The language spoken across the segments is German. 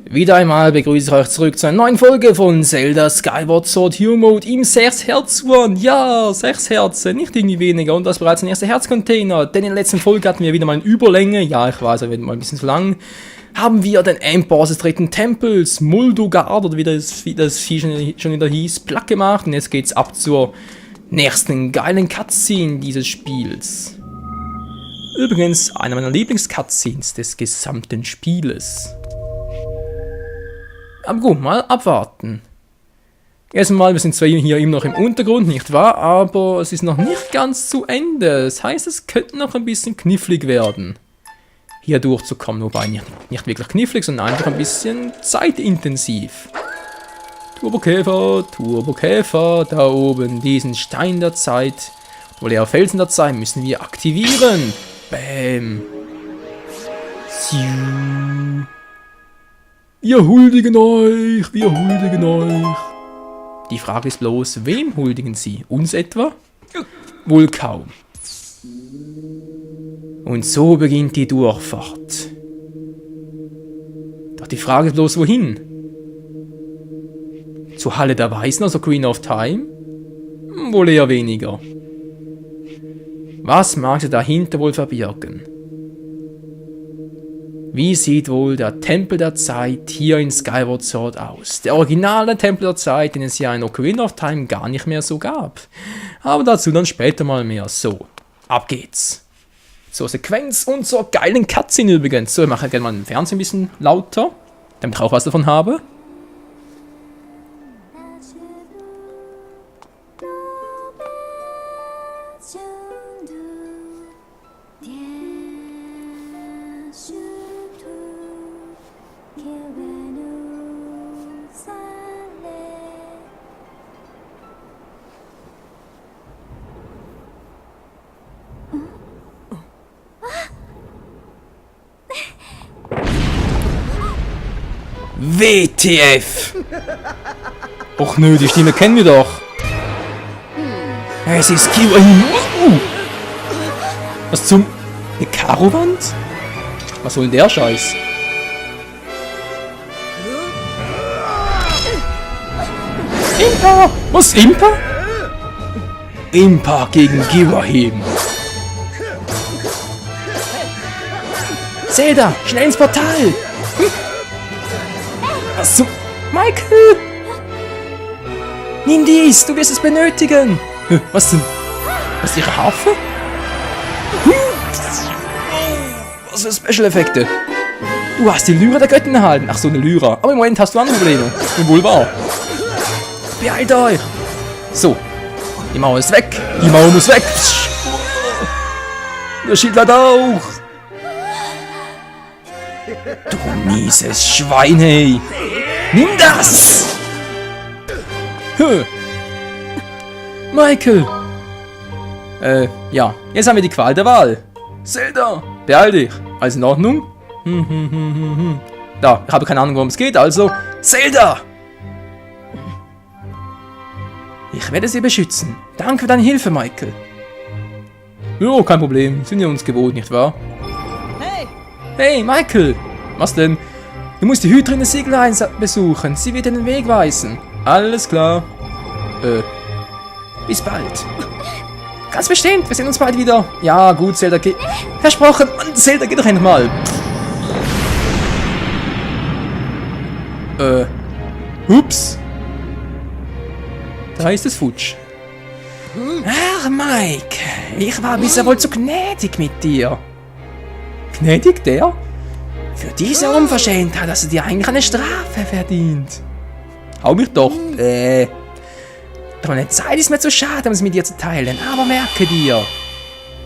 Wieder einmal begrüße ich euch zurück zu einer neuen Folge von Zelda Skyward Sword Hero Mode im 6-Herz-One. Ja, 6 Herzen, nicht irgendwie weniger. Und das bereits ein erster Herzcontainer. Denn in der letzten Folge hatten wir wieder mal eine Überlänge. Ja, ich weiß, er wird mal ein bisschen zu lang. Haben wir den Endboss des dritten Tempels, Muldugard, oder wie das Vieh schon wieder hieß, platt gemacht. Und jetzt geht's ab zur nächsten geilen Cutscene dieses Spiels. Übrigens, einer meiner Lieblings-Cutscenes des gesamten Spieles. Aber gut, mal abwarten. Erstmal, wir sind zwar hier immer noch im Untergrund, nicht wahr? Aber es ist noch nicht ganz zu Ende. Das heißt, es könnte noch ein bisschen knifflig werden, hier durchzukommen. Wobei nicht wirklich knifflig, sondern einfach ein bisschen zeitintensiv. Turbokäfer, da oben, diesen Stein der Zeit, wo der Felsen der Zeit, müssen wir aktivieren. Bäm. Wir huldigen euch, wir huldigen euch. Die Frage ist bloß, wem huldigen sie? Uns etwa? Wohl kaum. Und so beginnt die Durchfahrt. Doch die Frage ist bloß, wohin? Zur Halle der Weisen, also Queen of Time? Wohl eher weniger. Was mag sie dahinter wohl verbirgen? Wie sieht wohl der Tempel der Zeit hier in Skyward Sword aus? Der originale Tempel der Zeit, den es ja in Ocarina of Time gar nicht mehr so gab. Aber dazu dann später mal mehr. So, ab geht's. Zur Sequenz und zur geilen Cutscene übrigens. So, ich mache gerne mal den Fernseher ein bisschen lauter, damit ich auch was davon habe. WTF! Och nö, die Stimme kennen wir doch. Es ist Kiwahim. Was zum... Eine Karowand? Was soll denn der Scheiß? Impa! Was, Impa? Impa gegen Kiwahim. Zelda, schnell ins Portal! Was zum... Michael! Nimm dies, du wirst es benötigen! Was denn? Was ist ihre Harfe? Was für Special-Effekte! Du hast die Lyra der Göttin erhalten! Ach so, eine Lyra. Aber im Moment hast du andere Probleme. Bin wohl wahr. Beeilt euch! So. Die Mauer ist weg. Die Mauer muss weg. Der Schild hat auch. Du mieses Schwein, hey! Nimm das! Michael! Ja. Jetzt haben wir die Qual der Wahl. Zelda! Beeil dich! Alles in Ordnung? Da, ich habe keine Ahnung, worum es geht, also... Zelda! Ich werde sie beschützen. Danke für deine Hilfe, Michael. Jo, kein Problem. Sind wir uns gewohnt, nicht wahr? Hey, Michael! Was denn? Du musst die Hüterin des Siegelhains besuchen. Sie wird dir den Weg weisen. Alles klar. Bis bald. Ganz bestimmt. Wir sehen uns bald wieder. Ja, gut, Zelda geht. Versprochen. Mann, Zelda, geh doch endlich mal. Ups. Da ist es futsch. Ach, Mike. Ich war bisher wohl zu gnädig mit dir. Gnädig, der? Für diese Unverschämtheit hast du dir eigentlich eine Strafe verdient. Hau mich doch. Doch meine Zeit ist mir zu schade, um es mit dir zu teilen. Aber merke dir,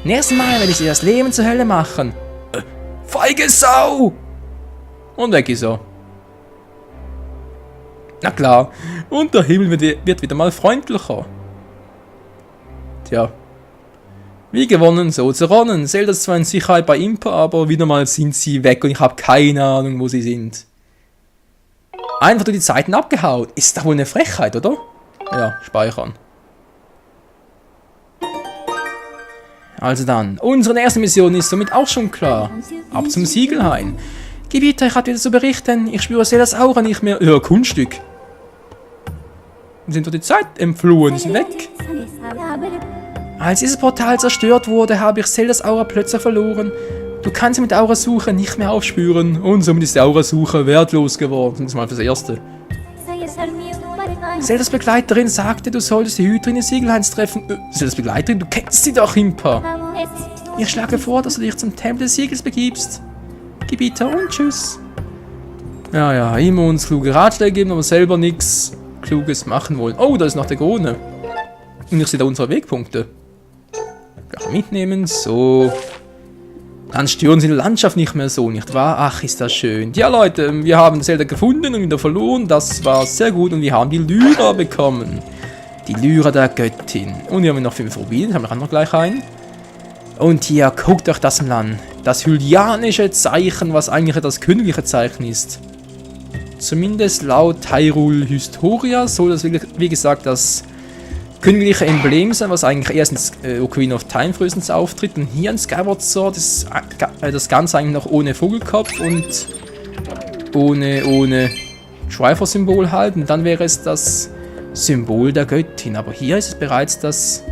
nächstes Mal werde ich dir das Leben zur Hölle machen. Feige Sau! Und weg ist er. Na klar. Und der Himmel wird wieder mal freundlicher. Tja. Wie gewonnen, so zerronnen. Zelda ist zwar in Sicherheit bei Impa, aber wieder mal sind sie weg und ich habe keine Ahnung, wo sie sind. Einfach durch die Zeiten abgehauen. Ist doch wohl eine Frechheit, oder? Ja, speichern. Also dann, unsere erste Mission ist somit auch schon klar. Ab zum Siegelhain. Gebieter, ich hatte wieder zu berichten. Ich spüre Zeldas Aura nicht mehr. Ja, Kunststück. Sind doch die Zeit entflohen, die sind weg. Als dieses Portal zerstört wurde, habe ich Zeldas Aura plötzlich verloren. Du kannst sie mit der Aurasuche nicht mehr aufspüren. Und somit ist die Aurasuche wertlos geworden. Das ist mal fürs Erste. Zeldas Begleiterin sagte, du solltest die Hüterin des Siegelhains treffen. Zeldas Begleiterin, du kennst sie doch, Impa. Ich schlage vor, dass du dich zum Tempel des Siegels begibst. Gebieter und tschüss. Ja, immer uns kluge Ratschläge geben, aber selber nichts Kluges machen wollen. Oh, da ist noch der Krone. Und ich sehe da unsere Wegpunkte. Ja, mitnehmen, so. Dann stören sie die Landschaft nicht mehr so, nicht wahr? Ach, ist das schön. Ja, Leute, wir haben Zelda gefunden und wieder verloren. Das war sehr gut und wir haben die Lyra bekommen. Die Lyra der Göttin. Und wir haben noch 5 Rubine, haben wir auch noch gleich einen. Und hier, guckt euch das mal an. Das hylianische Zeichen, was eigentlich das königliche Zeichen ist. Zumindest laut Hyrule Historia soll das, wie gesagt, das königliche Emblem sein, was eigentlich erst in Ocarina of Time frühestens auftritt. Und hier in Skyward Sword ist das Ganze eigentlich noch ohne Vogelkopf und ohne Triforce-Symbol halt. Und dann wäre es das Symbol der Göttin. Aber hier ist es bereits das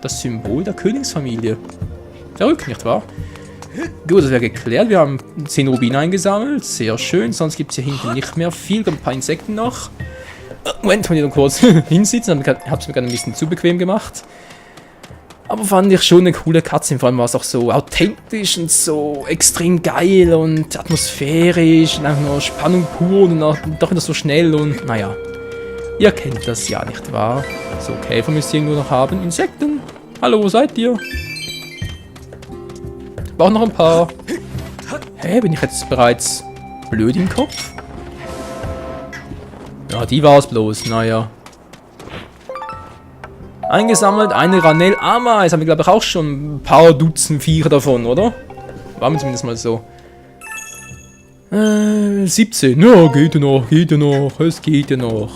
Symbol der Königsfamilie. Verrückt, nicht wahr? Gut, das wäre geklärt. Wir haben 10 Rubine eingesammelt. Sehr schön. Sonst gibt es hier hinten nicht mehr viel. Ein paar Insekten noch. Moment, wenn ich noch kurz hinsitzen. Ich habe es mir gerade ein bisschen zu bequem gemacht. Aber fand ich schon eine coole Cutscene. Vor allem war es auch so authentisch und so extrem geil und atmosphärisch. Und einfach nur Spannung pur und doch wieder so schnell. Und naja, ihr kennt das ja, nicht wahr? So, Käfer müsst ihr irgendwo noch haben. Insekten. Hallo, wo seid ihr? Ich brauche noch ein paar. Hä, bin ich jetzt bereits blöd im Kopf? Ja, die war es bloß, naja. Eingesammelt, eine Ranell-Ameise. Haben wir, glaube ich, auch schon ein paar Dutzend Viecher davon, oder? War mir zumindest mal so. 17. Ja, geht ja noch, es geht ja noch.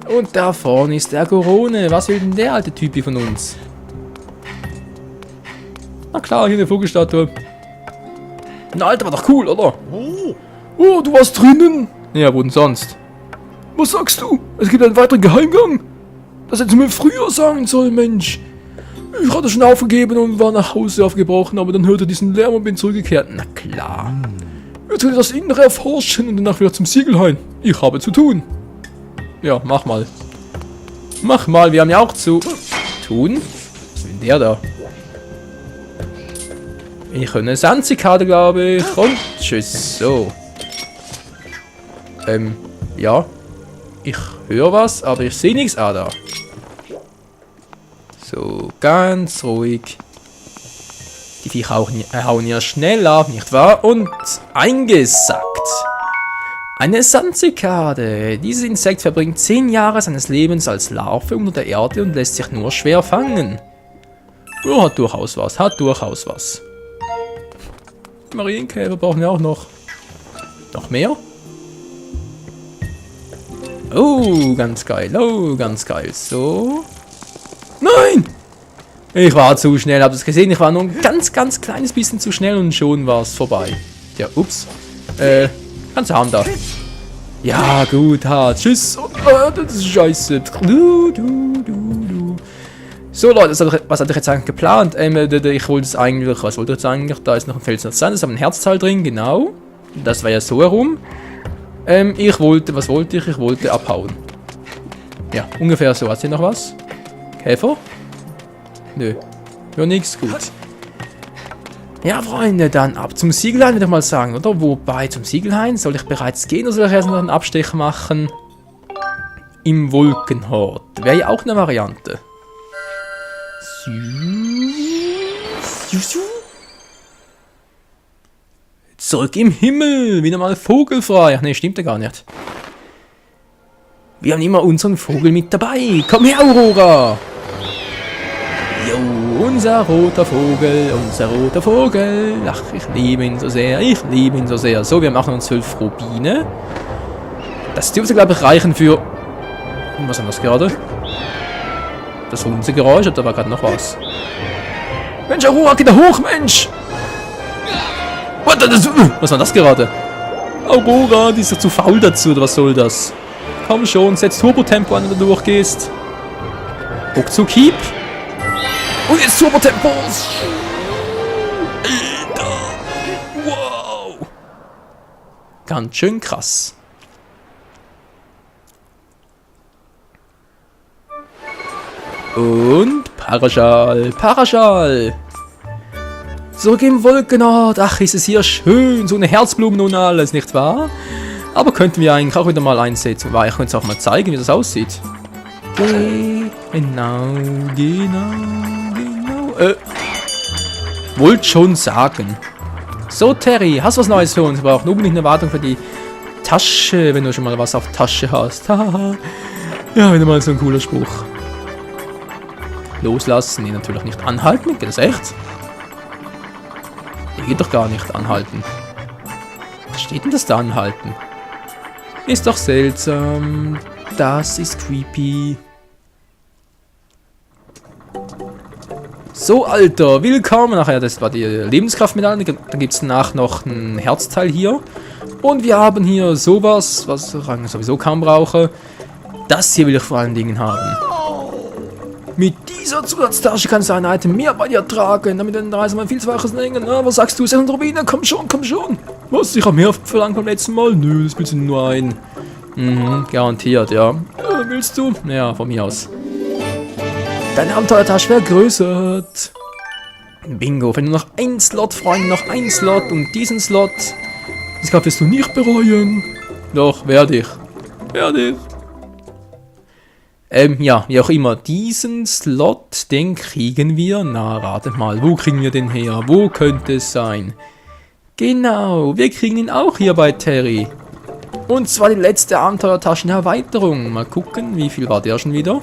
Und da vorne ist der Gorone. Was will denn der alte Typi von uns? Na klar, hier eine Vogelstatue. Na, Alter, war doch cool, oder? Oh, du warst drinnen? Ja, wo denn sonst? Was sagst du? Es gibt einen weiteren Geheimgang? Das hättest du mir früher sagen sollen, Mensch. Ich hatte schon aufgegeben und war nach Hause aufgebrochen, aber dann hörte ich diesen Lärm und bin zurückgekehrt. Na klar. Jetzt will ich das Innere erforschen und danach wieder zum Siegelhain. Ich habe zu tun. Ja, mach mal. Mach mal, wir haben ja auch zu tun. Was ist denn der da? Ich habe eine Sandzikade, glaube ich. Und tschüss. So. Ja. Ich höre was, aber ich sehe nichts. Ah, da. So, ganz ruhig. Die Viecher hauen ja schnell ab, nicht wahr? Und eingesackt. Eine Sandzikade. Dieses Insekt verbringt 10 Jahre seines Lebens als Larve unter der Erde und lässt sich nur schwer fangen. Ja, hat durchaus was, Marienkäfer brauchen wir auch noch. Noch mehr? Oh, ganz geil. So. Nein! Ich war zu schnell, habt ihr es gesehen? Ich war nur ein ganz kleines bisschen zu schnell und schon war es vorbei. Ja, ups. Kannst du haben da. Ja, gut, hart. Tschüss. Oh, das ist scheiße. So, Leute, was hatte ich jetzt eigentlich geplant? Ich wollte es eigentlich, was wollte ich jetzt eigentlich? Da ist noch ein Felsen des Sandes, aber ein Herzteil drin, genau. Das war ja so herum. Ich wollte abhauen. Ja, ungefähr so. Hat hier noch was? Käfer? Nö. Ja, nix, gut. Ja, Freunde, dann ab zum Siegelhain, würde ich mal sagen, oder? Wobei, zum Siegelhain soll ich bereits gehen oder soll ich erst noch einen Abstech machen? Im Wolkenhort. Wäre ja auch eine Variante. Zurück im Himmel, wieder mal vogelfrei. Ach ne, stimmt ja gar nicht. Wir haben immer unseren Vogel mit dabei. Komm her, Aurora. Jo, unser roter Vogel. Ach, ich liebe ihn so sehr. So, wir machen uns 12 Rubine. Das dürfte, glaube ich, reichen für... Was haben wir gerade? Das Hundegeräusch, da war gerade noch was. Mensch, Aurora, geh da hoch, Mensch! Was war das gerade? Aurora, die ist doch zu faul dazu, oder was soll das? Komm schon, setz Turbo-Tempo an, wenn du durchgehst. Ruckzuck Hieb. Und jetzt Turbo-Tempo. Alter. Wow. Ganz schön krass. Und Paraschall, Paraschall. Zurück im Wolkenort. Ach, ist es hier schön. So eine Herzblumen und alles, nicht wahr? Aber könnten wir eigentlich auch wieder mal einsetzen. Ich könnte es auch mal zeigen, wie das aussieht. Genau. Wollt schon sagen. So, Terry, hast du was Neues für uns? Wir brauchen unbedingt eine Wartung für die Tasche, wenn du schon mal was auf Tasche hast. Ja, wieder mal so ein cooler Spruch. Loslassen, nee, natürlich nicht anhalten. Geht das echt? Geht doch gar nicht anhalten. Was steht denn das da anhalten? Ist doch seltsam. Das ist creepy. So, Alter, willkommen. Nachher, das war die Lebenskraftmedaille. Dann gibt es danach noch ein Herzteil hier. Und wir haben hier sowas, was ich sowieso kaum brauche. Das hier will ich vor allen Dingen haben. Mit dieser Zusatztasche kannst du ein Item mehr bei dir tragen, damit du den Reise mal viel zweifaches länger. Na, was sagst du, 600 Rubine? Komm schon, komm schon. Was, ich habe mehr verlangt beim letzten Mal? Nö, das willst du nur ein. Garantiert, ja. Willst du? Ja, von mir aus. Deine Abenteuertasche vergrößert. Bingo, wenn du noch einen Slot, Freunde, noch einen Slot und diesen Slot. Das wirst du nicht bereuen. Doch, werde ich. Ja, wie auch immer. Diesen Slot, den kriegen wir. Na, rate mal, wo kriegen wir den her? Wo könnte es sein? Genau, wir kriegen ihn auch hier bei Terry. Und zwar die letzte Abenteuertaschenerweiterung. Mal gucken, wie viel war der schon wieder?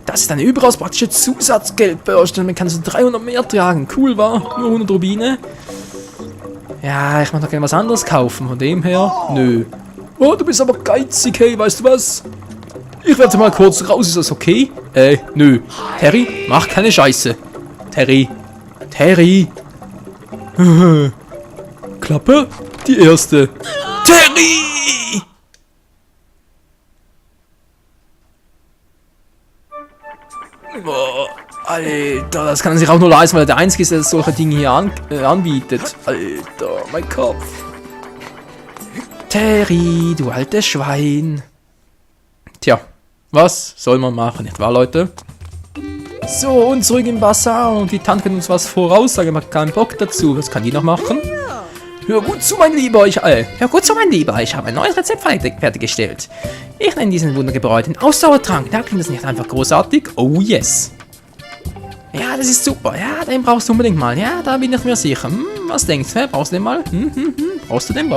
Das ist eine überaus praktische Zusatzgeldbörse. Damit kannst du 300 mehr tragen. Cool, war? Nur 100 Rubine. Ja, ich mag doch gerne was anderes kaufen. Von dem her, nö. Oh, du bist aber geizig, hey, weißt du was? Ich werde mal kurz raus, ist das okay? Nö. Terry, mach keine Scheiße. Terry. Klappe, die erste. Terry! Oh, Alter, das kann er sich auch nur leisten, weil er der Einzige ist, der solche Dinge hier anbietet. Alter, mein Kopf. Terry, du altes Schwein. Tja, was soll man machen, nicht wahr, Leute? So, und zurück im Bazar und die Tante kann uns was voraussagen, aber keinen Bock dazu. Was kann die noch machen? Hör gut zu, mein Lieber, ich habe ein neues Rezept fertiggestellt. Ich nenne diesen Wundergebräu den Ausdauertrank. Da klingt das nicht einfach großartig? Oh yes. Ja, das ist super. Ja, den brauchst du unbedingt mal. Ja, da bin ich mir sicher. Was denkst du? Brauchst du den mal? Brauchst du den?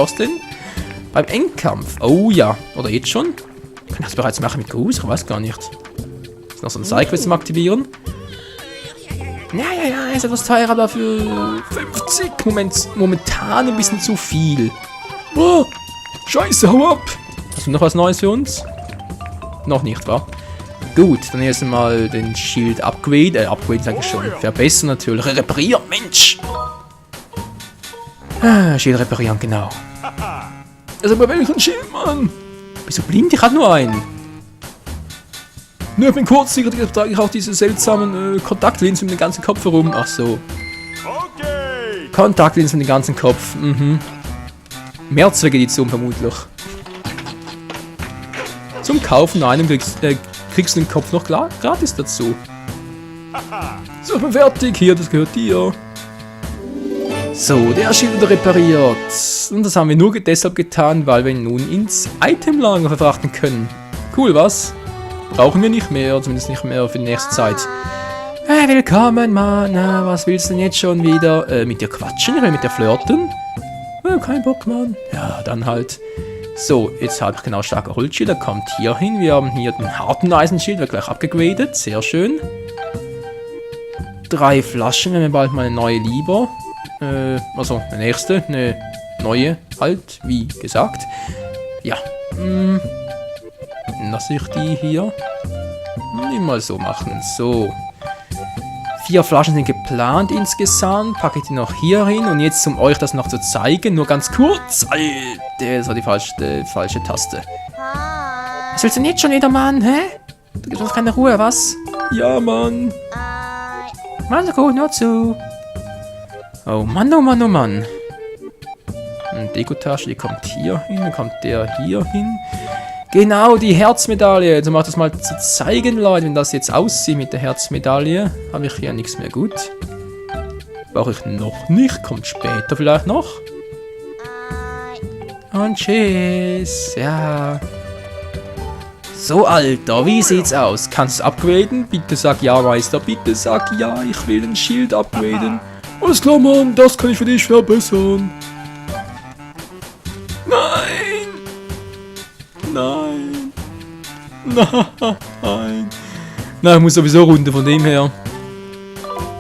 Beim Endkampf. Oh ja. Oder jetzt schon? Kann ich das bereits machen mit Gruß? Ich weiß gar nicht. Ist noch so ein Sidequest zum Aktivieren? Ja, ist etwas teurer, aber für 50 momentan ein bisschen zu viel. Oh, scheiße, hau ab. Hast du noch was Neues für uns? Noch nicht, wa? Gut, dann erst mal den Shield upgrade. Upgrade sage ich schon. Verbessern natürlich. Reparieren, Mensch. Shield reparieren, genau. Das ist aber welchen Shield, Mann. Bist du blind? Ich hatte nur einen. Nur ich bin kurzsichtig, trage ich auch diese seltsamen Kontaktlinsen mit dem ganzen Kopf herum. Ach so. Okay. Kontaktlinsen mit dem ganzen Kopf. Mehrzweck-Edition vermutlich. Zum Kaufen einem kriegst du den Kopf noch gratis dazu. So, ich bin fertig. Hier, das gehört dir. So, der Schild wurde repariert. Und das haben wir nur deshalb getan, weil wir ihn nun ins Itemlager verfrachten können. Cool, was? Brauchen wir nicht mehr, zumindest nicht mehr für die nächste Zeit. Willkommen, Mann. Na, was willst du denn jetzt schon wieder? Mit dir quatschen? Ich will mit dir flirten? Kein Bock, Mann. Ja, dann halt. So, jetzt habe ich genau starker Holzschild. Er kommt hier hin. Wir haben hier den harten Eisenschild, wird gleich abgegradet. Sehr schön. 3 Flaschen, wenn wir bald mal eine neue lieber. Also, eine nächste, eine neue, halt, wie gesagt. Ja. Lass ich die hier nicht mal so machen. So. 4 Flaschen sind geplant insgesamt. Packe ich die noch hier hin. Und jetzt, um euch das noch zu zeigen, nur ganz kurz. Alter, das war die falsche Taste. Was willst du denn jetzt schon wieder, Mann? Hä? Du gibst uns keine Ruhe, was? Ja, Mann. Also gut, nur zu. Oh Mann, oh Mann, oh Mann. Eine Dekotasche, die kommt hier hin. Dann kommt der hier hin. Genau, die Herzmedaille. Jetzt um euch das mal zu zeigen, Leute, wenn das jetzt aussieht mit der Herzmedaille. Habe ich hier nichts mehr gut. Brauche ich noch nicht. Kommt später vielleicht noch. Und tschüss. Ja. So, Alter, wie sieht's aus? Kannst du upgraden? Bitte sag ja, Meister. Bitte sag ja, ich will ein Schild upgraden. Alles klar, Mann, das kann ich für dich verbessern. Nein! Nein! Nein! Na, ich muss sowieso runter, von dem her.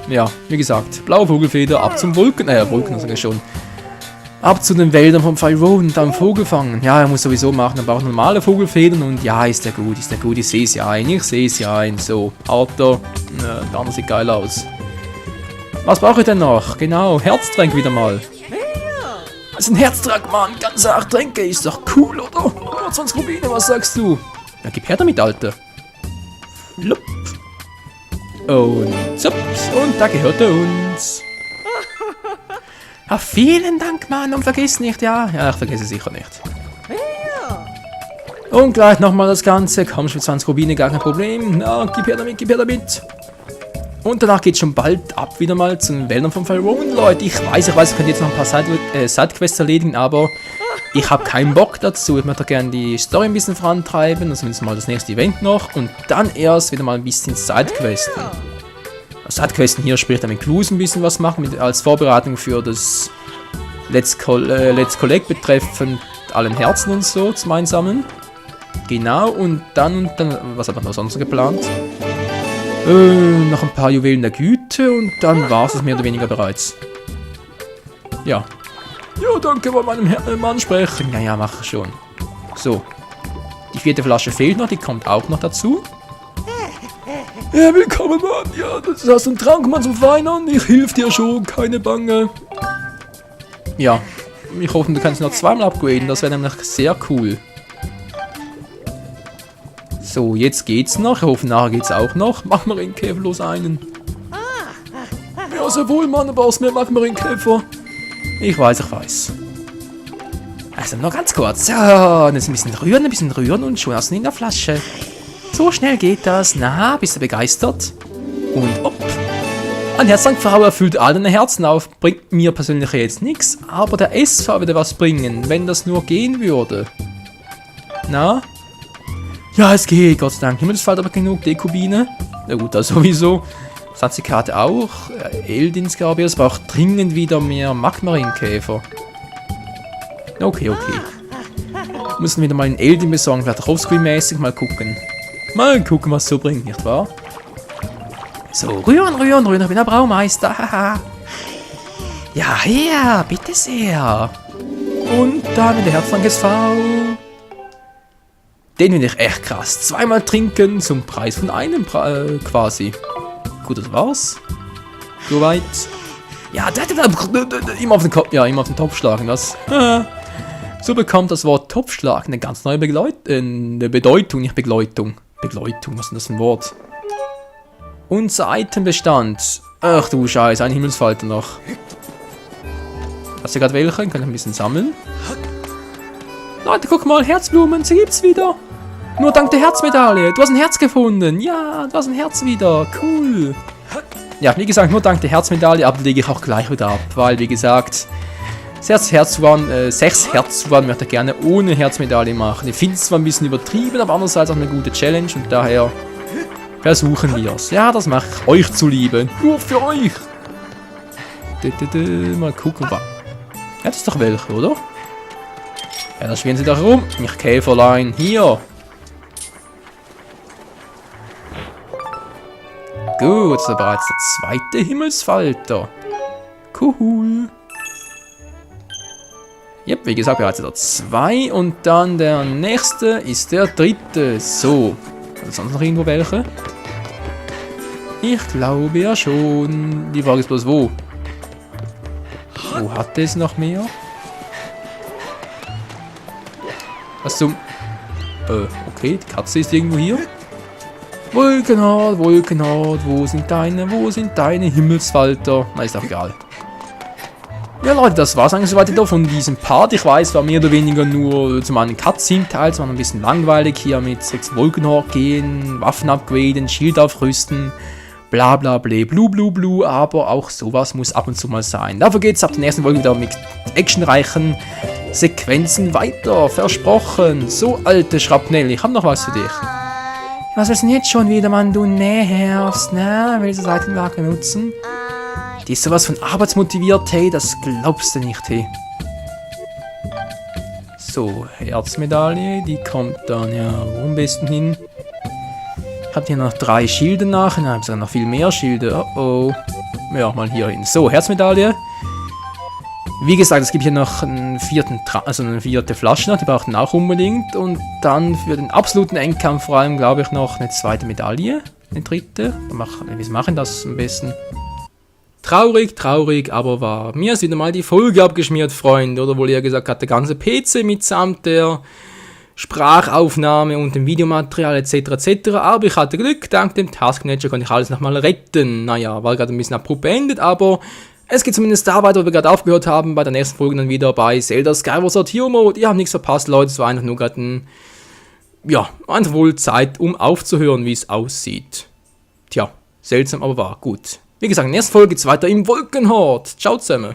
Ja, wie gesagt, blaue Vogelfeder, ab zum Wolken. Wolken sag ich schon. Ab zu den Wäldern vom Faerun und dann Vogel fangen. Ja, er muss sowieso machen, er braucht normale Vogelfedern und ja, ist der gut, ich sehe es ja ein, So, Alter, der andere sieht geil aus. Was brauche ich denn noch? Genau, Herztränk wieder mal. Das ist ein Herztrank, Mann, ganze 8 Tränke, ist doch cool, oder? 20 Rubine, was sagst du? Ja, gib her damit, Alter. Flupp. Und zups, und da gehört er uns. Ja, vielen Dank, Mann, und vergiss nicht, ja. Ja, ich vergesse sicher nicht. Und gleich nochmal das Ganze. Komm, für 20 Rubine, gar kein Problem. Na, gib her damit. Und danach geht schon bald ab wieder mal zu den Wäldern vom Faerun, Leute. Ich weiß, ich könnte jetzt noch ein paar Sidequests erledigen, aber ich habe keinen Bock dazu. Ich möchte gerne die Story ein bisschen vorantreiben, also zumindest mal das nächste Event noch. Und dann erst wieder mal ein bisschen Sidequesten. Sidequesten hier, sprich damit Clues ein bisschen was machen, als Vorbereitung für das Let's Collect betreffend allen Herzen und so zum Einsammeln. Genau, und dann, was hat man noch sonst geplant? Noch ein paar Juwelen der Güte und dann war es mehr oder weniger bereits. Ja. Ja, danke, bei meinem Mann sprechen. Ja, mach ich schon. So. Die 4. Flasche fehlt noch, die kommt auch noch dazu. Ja, willkommen, Mann. Ja, das hast du einen Trank, Mann, zum Feinern. Ich hilf dir schon, keine Bange. Ja, ich hoffe, du kannst noch 2-mal upgraden. Das wäre nämlich sehr cool. So, jetzt geht's noch. Ich hoffe, nachher geht's auch noch. Magmarinkäfer, los einen. Ja, sehr wohl, Mann, du brauchst mehr Magmarinkäfer. Ich weiß. Also, noch ganz kurz. Ja, ein bisschen rühren und schon hast du ihn in der Flasche. So schnell geht das. Na, bist du begeistert? Und hopp. Ein Herzdankfrau erfüllt all deine Herzen auf. Bringt mir persönlich jetzt nichts, aber der SV würde was bringen, wenn das nur gehen würde. Na? Ja, es geht, Gott sei Dank. Himmelsfall aber genug Dekubine. Na gut, das sowieso. Sanzikate auch. Eldins, glaube ich. Es braucht dringend wieder mehr Magmarinkäfer. Okay. Müssen wieder mal einen Eldin besorgen. Vielleicht Offscreen-mäßig mal gucken. Mal gucken, was so bringt, nicht wahr? So, rühren. Ich bin der Braumeister. Haha. Ja, bitte sehr. Und dann der Herztrank SV. Den finde ich echt krass. 2-mal trinken zum Preis von einem quasi. Gut, das war's. Soweit. Ja, immer auf den Kopf. Ja, immer auf den Topf schlagen. Das. So bekommt das Wort Topfschlag eine ganz neue Bedeutung, nicht Begleitung. Begleitung, was ist denn das für ein Wort? Unser Itembestand. Ach du Scheiße, ein Himmelsfalter noch. Hast du gerade welche? Können wir ein bisschen sammeln. Leute, guck mal, Herzblumen, sie gibt's wieder. Nur dank der Herzmedaille. Du hast ein Herz gefunden. Ja, du hast ein Herz wieder. Cool. Ja, wie gesagt, nur dank der Herzmedaille, aber lege ich auch gleich wieder ab. Weil, wie gesagt, 6 Herzzuwahn möchte ich gerne ohne Herzmedaille machen. Ich finde es zwar ein bisschen übertrieben, aber andererseits auch eine gute Challenge und daher versuchen wir es. Ja, das mache ich euch zuliebe. Nur für euch. Mal gucken. Ja, das ist doch welche, oder? Ja, da schwirren sie doch rum. Mich Käferlein. Hier. Gut, das ist bereits der 2. Himmelsfalter. Cool. Yep, wie gesagt, bereits der 2 und dann der nächste ist der 3. So. Hat sonst noch irgendwo welche? Ich glaube ja schon. Die Frage ist bloß wo. Wo hat es noch mehr? Was zum... okay, die Katze ist irgendwo hier. Wolkenhard, Wolkenhard, wo sind deine Himmelsfalter? Na, ist auch egal. Ja Leute, das war's eigentlich soweit wieder von diesem Part. Ich weiß, war mehr oder weniger nur zum einen Cutscene-Teil, es war ein bisschen langweilig hier mit 6 Wolkenhard gehen, Waffen upgraden, Schild aufrüsten, bla bla bla, blu blu blu, aber auch sowas muss ab und zu mal sein. Dafür geht's ab der nächsten Folge wieder mit actionreichen Sequenzen weiter, versprochen. So, alte Schrapnell, ich hab noch was für dich. Was ist denn jetzt schon wieder, Mann, du nervst, ne? Willst du Seitenlage nutzen? Die ist sowas von arbeitsmotiviert, hey, das glaubst du nicht, hey. So, Herzmedaille, die kommt dann ja wo am besten hin? Ich habe hier noch 3 Schilde nach, ich habe sogar noch viel mehr Schilde, oh oh. Ja, mal hier hin. So, Herzmedaille. Wie gesagt, es gibt hier noch einen eine vierte Flasche noch, die braucht man auch unbedingt. Und dann für den absoluten Endkampf vor allem, glaube ich, noch eine zweite Medaille. Eine dritte. Wir machen das am besten. Traurig, traurig, aber wahr. Mir ist wieder mal die Folge abgeschmiert, Freunde. Oder wohl eher gesagt hat, der ganze PC mitsamt der Sprachaufnahme und dem Videomaterial etc. etc. Aber ich hatte Glück, dank dem Task Manager konnte ich alles nochmal retten. Naja, war gerade ein bisschen abrupt beendet, aber es geht zumindest da weiter, wo wir gerade aufgehört haben. Bei der nächsten Folge dann wieder bei Zelda Skyward Sword Hero Mode. Ihr habt nichts verpasst, Leute. Es war einfach nur gerade einfach wohl Zeit, um aufzuhören, wie es aussieht. Tja, seltsam, aber wahr. Gut. Wie gesagt, in der nächsten Folge geht es weiter im Wolkenhort. Ciao zusammen.